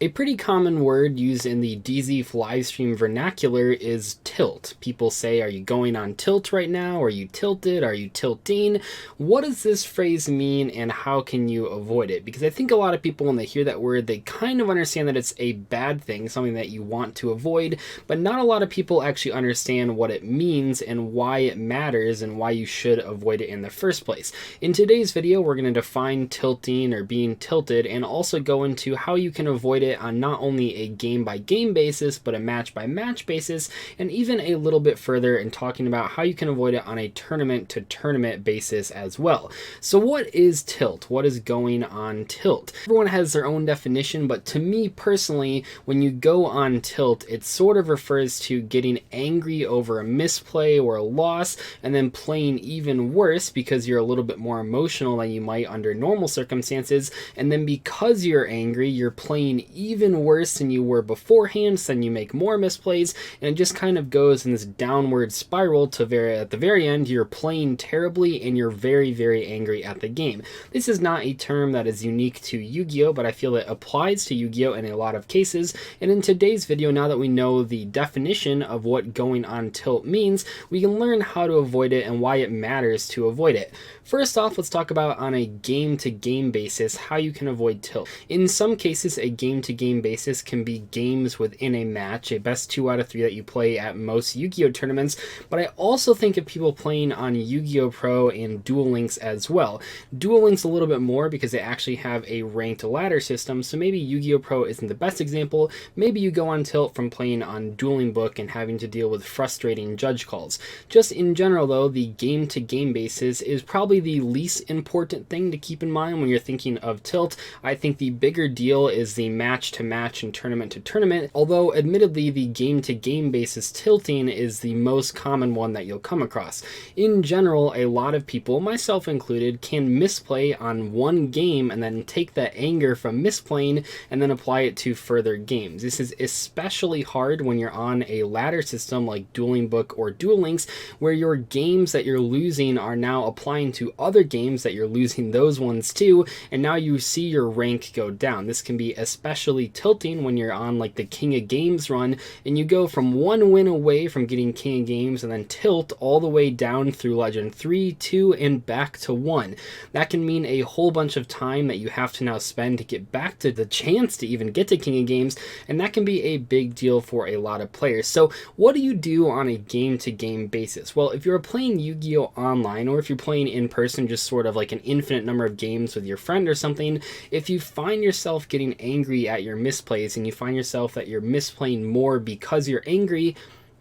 A pretty common word used in the Dzeeff livestream vernacular is tilt. People say, are you going on tilt right now? Are you tilted? Are you tilting? What does this phrase mean and how can you avoid it? Because I think a lot of people, when they hear that word, they kind of understand that it's a bad thing, something that you want to avoid, but not a lot of people actually understand what it means and why it matters and why you should avoid it in the first place. In today's video, we're going to define tilting or being tilted and also go into how you can avoid it on not only a game-by-game basis, but a match-by-match basis, and even a little bit further in talking about how you can avoid it on a tournament-to-tournament basis as well. So what is tilt? What is going on tilt? Everyone has their own definition, but to me personally, when you go on tilt, it sort of refers to getting angry over a misplay or a loss, and then playing even worse because you're a little bit more emotional than you might under normal circumstances, and then because you're angry, you're playing even worse than you were beforehand, so then you make more misplays, and it just kind of goes in this downward spiral to at the very end, you're playing terribly and you're very, very angry at the game. This is not a term that is unique to Yu-Gi-Oh, but I feel it applies to Yu-Gi-Oh in a lot of cases, and in today's video, now that we know the definition of what going on tilt means, we can learn how to avoid it and why it matters to avoid it. First off, let's talk about on a game-to-game basis how you can avoid tilt. In some cases, a game-to-game basis can be games within a match, a best 2 out of 3 that you play at most Yu-Gi-Oh tournaments, but I also think of people playing on Yu-Gi-Oh! Pro and Duel Links as well. Duel Links a little bit more because they actually have a ranked ladder system, so maybe Yu-Gi-Oh! Pro isn't the best example. Maybe you go on tilt from playing on Dueling Book and having to deal with frustrating judge calls. Just in general though, the game-to-game basis is probably the least important thing to keep in mind when you're thinking of tilt. I think the bigger deal is the match-to-match and tournament-to-tournament, although admittedly the game-to-game basis tilting is the most common one that you'll come across. In general, a lot of people, myself included, can misplay on one game and then take that anger from misplaying and then apply it to further games. This is especially hard when you're on a ladder system like Dueling Book or Duel Links, where your games that you're losing are now applying to other games that you're losing those ones too, and now you see your rank go down. This can be especially tilting when you're on like the King of Games run and you go from 1 win away from getting King of Games and then tilt all the way down through Legend 3, 2, and back to 1. That can mean a whole bunch of time that you have to now spend to get back to the chance to even get to King of Games, and that can be a big deal for a lot of players. So what do you do on a game-to-game basis? Well, if you're playing Yu-Gi-Oh! Online, or if you're playing in person, just sort of like an infinite number of games with your friend or something, if you find yourself getting angry at your misplays and you find yourself that you're misplaying more because you're angry,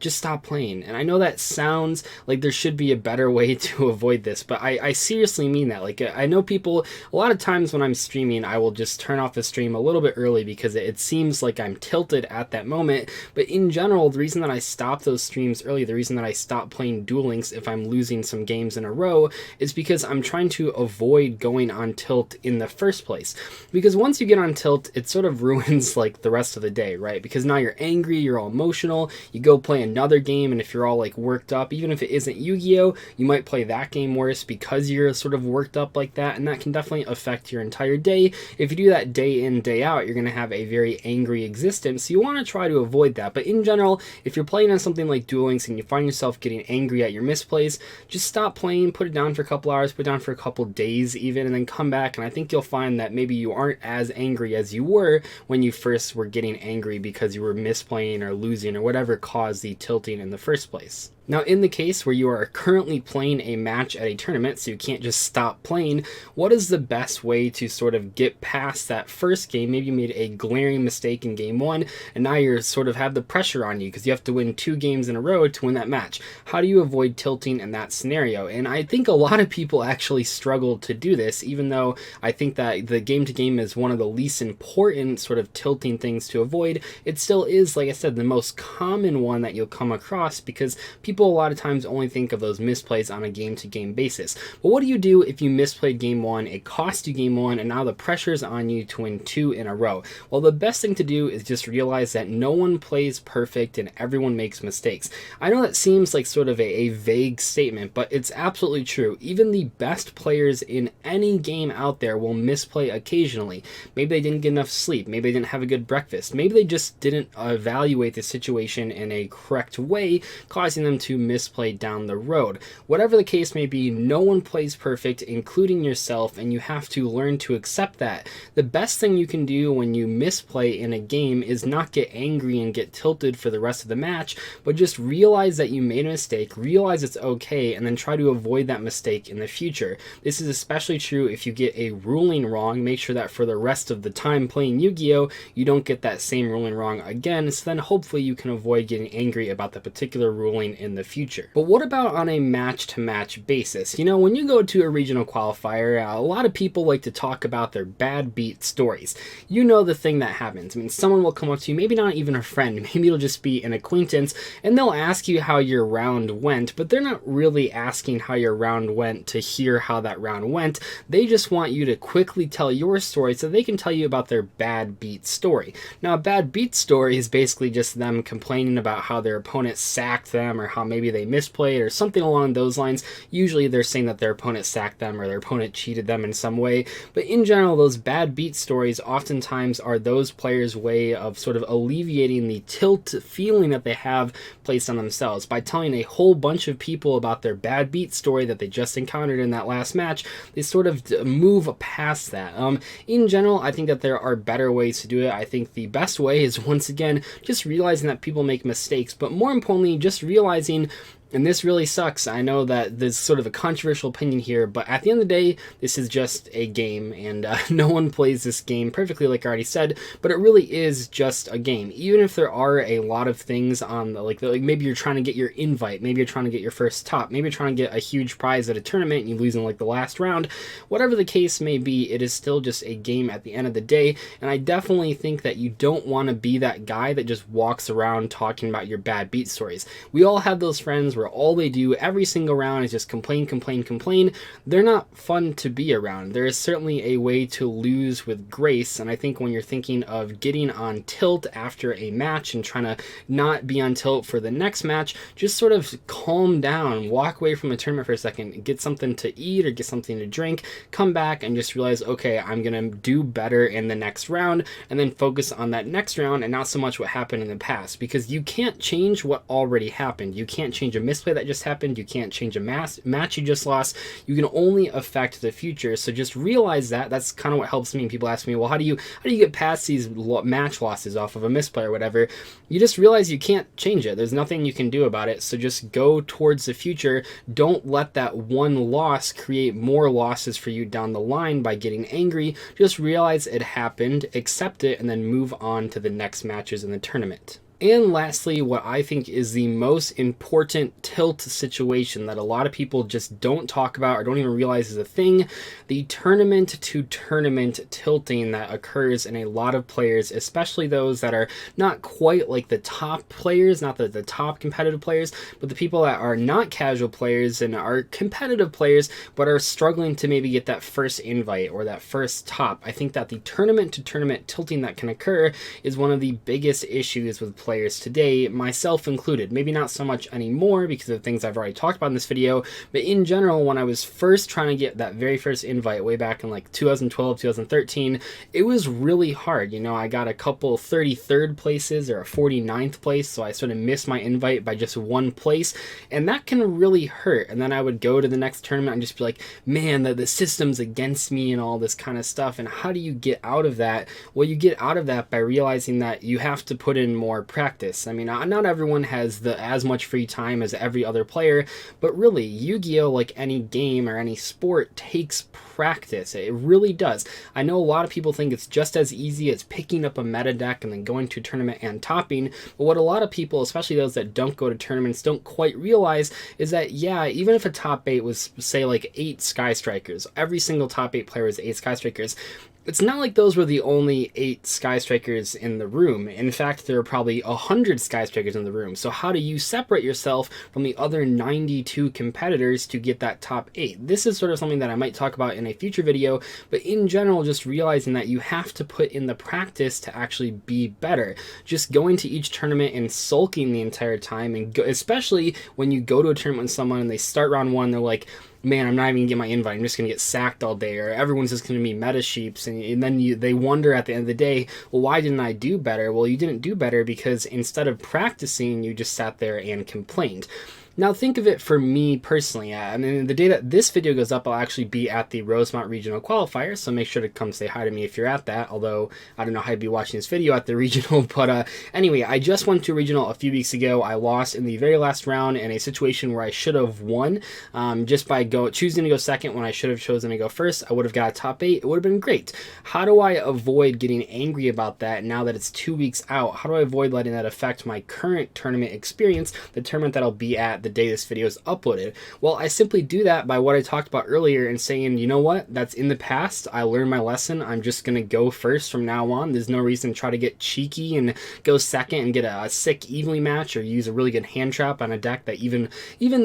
just stop playing. And I know that sounds like there should be a better way to avoid this, but I seriously mean that. Like, I know people, a lot of times when I'm streaming, I will just turn off the stream a little bit early because it seems like I'm tilted at that moment. But in general, the reason that I stop those streams early, the reason that I stop playing Duel Links if I'm losing some games in a row, is because I'm trying to avoid going on tilt in the first place. Because once you get on tilt, it sort of ruins like the rest of the day, right? Because now you're angry, you're all emotional, you go play another game, and if you're all like worked up, even if it isn't Yu-Gi-Oh, you might play that game worse because you're sort of worked up like that, and that can definitely affect your entire day. If you do that day in, day out, you're going to have a very angry existence, so you want to try to avoid that. But in general, if you're playing on something like Duel Links and you find yourself getting angry at your misplays, just stop playing, put it down for a couple hours, put it down for a couple days even, and then come back, and I think you'll find that maybe you aren't as angry as you were when you first were getting angry because you were misplaying or losing or whatever caused the tilting in the first place. Now, in the case where you are currently playing a match at a tournament, so you can't just stop playing, what is the best way to sort of get past that first game? Maybe you made a glaring mistake in game 1, and now you're sort of have the pressure on you because you have to win 2 games in a row to win that match. How do you avoid tilting in that scenario? And I think a lot of people actually struggle to do this, even though I think that the game-to-game is one of the least important sort of tilting things to avoid. It still is, like I said, the most common one that you'll come across because people people a lot of times only think of those misplays on a game-to-game basis. But what do you do if you misplayed game 1, it cost you game 1, and now the pressure's on you to win 2 in a row? Well, the best thing to do is just realize that no one plays perfect and everyone makes mistakes. I know that seems like sort of a vague statement, but it's absolutely true. Even the best players in any game out there will misplay occasionally. Maybe they didn't get enough sleep, maybe they didn't have a good breakfast, maybe they just didn't evaluate the situation in a correct way, causing them to misplay down the road. Whatever the case may be, no one plays perfect, including yourself, and you have to learn to accept that. The best thing you can do when you misplay in a game is not get angry and get tilted for the rest of the match, but just realize that you made a mistake, realize it's okay, and then try to avoid that mistake in the future. This is especially true if you get a ruling wrong. Make sure that for the rest of the time playing Yu-Gi-Oh! You don't get that same ruling wrong again, so then hopefully you can avoid getting angry about the particular ruling in the future. But what about on a match-to-match basis? You know, when you go to a regional qualifier, a lot of people like to talk about their bad beat stories. You know the thing that happens. I mean, someone will come up to you, maybe not even a friend, maybe it'll just be an acquaintance, and they'll ask you how your round went, but they're not really asking how your round went to hear how that round went. They just want you to quickly tell your story so they can tell you about their bad beat story. Now, a bad beat story is basically just them complaining about how their opponent sacked them, or how maybe they misplayed, or something along those lines. Usually they're saying that their opponent sacked them, or their opponent cheated them in some way, but in general, those bad beat stories oftentimes are those players' way of sort of alleviating the tilt feeling that they have placed on themselves. By telling a whole bunch of people about their bad beat story that they just encountered in that last match, they sort of move past that. In general, I think that there are better ways to do it. I think the best way is, once again, just realizing that people make mistakes, but more importantly, just realizing, and this really sucks, I know that there's sort of a controversial opinion here, but at the end of the day, this is just a game, and no one plays this game perfectly, like I already said, but it really is just a game. Even if there are a lot of things on the, like maybe you're trying to get your invite, maybe you're trying to get your first top, maybe you're trying to get a huge prize at a tournament and you lose in like the last round, whatever the case may be, it is still just a game at the end of the day, and I definitely think that you don't want to be that guy that just walks around talking about your bad beat stories. We all have those friends where all they do every single round is just complain, complain, complain. They're not fun to be around. There is certainly a way to lose with grace, and I think when you're thinking of getting on tilt after a match and trying to not be on tilt for the next match, just sort of calm down, walk away from a tournament for a second, get something to eat or get something to drink, come back and just realize, okay, I'm gonna do better in the next round, and then focus on that next round and not so much what happened in the past, because you can't change what already happened. You can't change a misplay that just happened. You can't change a match you just lost. You can only affect the future. So just realize that. That's kind of what helps me. And people ask me, well, how do you get past these match losses off of a misplay or whatever? You just realize you can't change it. There's nothing you can do about it. So just go towards the future. Don't let that one loss create more losses for you down the line by getting angry. Just realize it happened, accept it, and then move on to the next matches in the tournament. And lastly, what I think is the most important tilt situation that a lot of people just don't talk about or don't even realize is a thing, the tournament to tournament tilting that occurs in a lot of players, especially those that are not quite like the top players, not the top competitive players, but the people that are not casual players and are competitive players, but are struggling to maybe get that first invite or that first top. I think that the tournament to tournament tilting that can occur is one of the biggest issues with players today, myself included. Maybe not so much anymore because of things I've already talked about in this video, but in general, when I was first trying to get that very first invite way back in like 2012, 2013, it was really hard. You know, I got a couple 33rd places or a 49th place, so I sort of missed my invite by just one place, and that can really hurt. And then I would go to the next tournament and just be like, man, the system's against me and all this kind of stuff. And how do you get out of that? Well, you get out of that by realizing that you have to put in more practice. I mean, not everyone has as much free time as every other player, but really, Yu-Gi-Oh, like any game or any sport, takes practice. It really does. I know a lot of people think it's just as easy as picking up a meta deck and then going to a tournament and topping, but what a lot of people, especially those that don't go to tournaments, don't quite realize is that, yeah, even if a top 8 was, say, like 8 Sky Strikers, every single top 8 player was 8 Sky Strikers, It's not like those were the only 8 Sky Strikers in the room. In fact, there are probably 100 Sky Strikers in the room. So how do you separate yourself from the other 92 competitors to get that top 8? This is sort of something that I might talk about in a future video, but in general, just realizing that you have to put in the practice to actually be better. Just going to each tournament and sulking the entire time, and especially when you go to a tournament with someone and they start round 1, they're like, man, I'm not even gonna get my invite, I'm just gonna get sacked all day, or everyone's just gonna be meta sheeps, and then they wonder at the end of the day, well, why didn't I do better? Well, you didn't do better because instead of practicing, you just sat there and complained. Now think of it for me personally. I mean, the day that this video goes up, I'll actually be at the Rosemont Regional Qualifier, so make sure to come say hi to me if you're at that, although I don't know how you'd be watching this video at the regional, but anyway, I just went to regional a few weeks ago. I lost in the very last round in a situation where I should have won, just by choosing to go second when I should have chosen to go first. I would have got a top 8. It would have been great. How do I avoid getting angry about that now that it's 2 weeks out? How do I avoid letting that affect my current tournament experience, the tournament that I'll be at the day this video is uploaded? Well, I simply do that by what I talked about earlier and saying, you know what, that's in the past. I learned my lesson. I'm just going to go first from now on. There's no reason to try to get cheeky and go second and get a sick evenly match or use a really good hand trap on a deck that even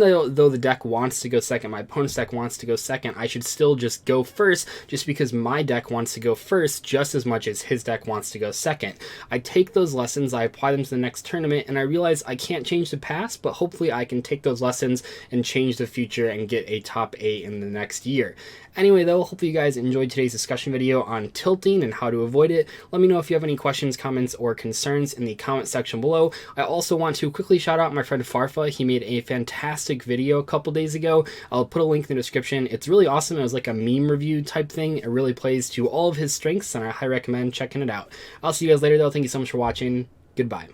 though the deck wants to go second, my opponent's deck wants to go second, I should still just go first just because my deck wants to go first just as much as his deck wants to go second. I take those lessons, I apply them to the next tournament, and I realize I can't change the past, but hopefully I can take those lessons and change the future and get a top 8 in the next year. Anyway though, hopefully you guys enjoyed today's discussion video on tilting and how to avoid it. Let me know if you have any questions, comments, or concerns in the comment section below. I also want to quickly shout out my friend Farfa. He made a fantastic video a couple days ago. I'll put a link in the description. It's really awesome. It was like a meme review type thing. It really plays to all of his strengths, and I highly recommend checking it out. I'll see you guys later though. Thank you so much for watching. Goodbye.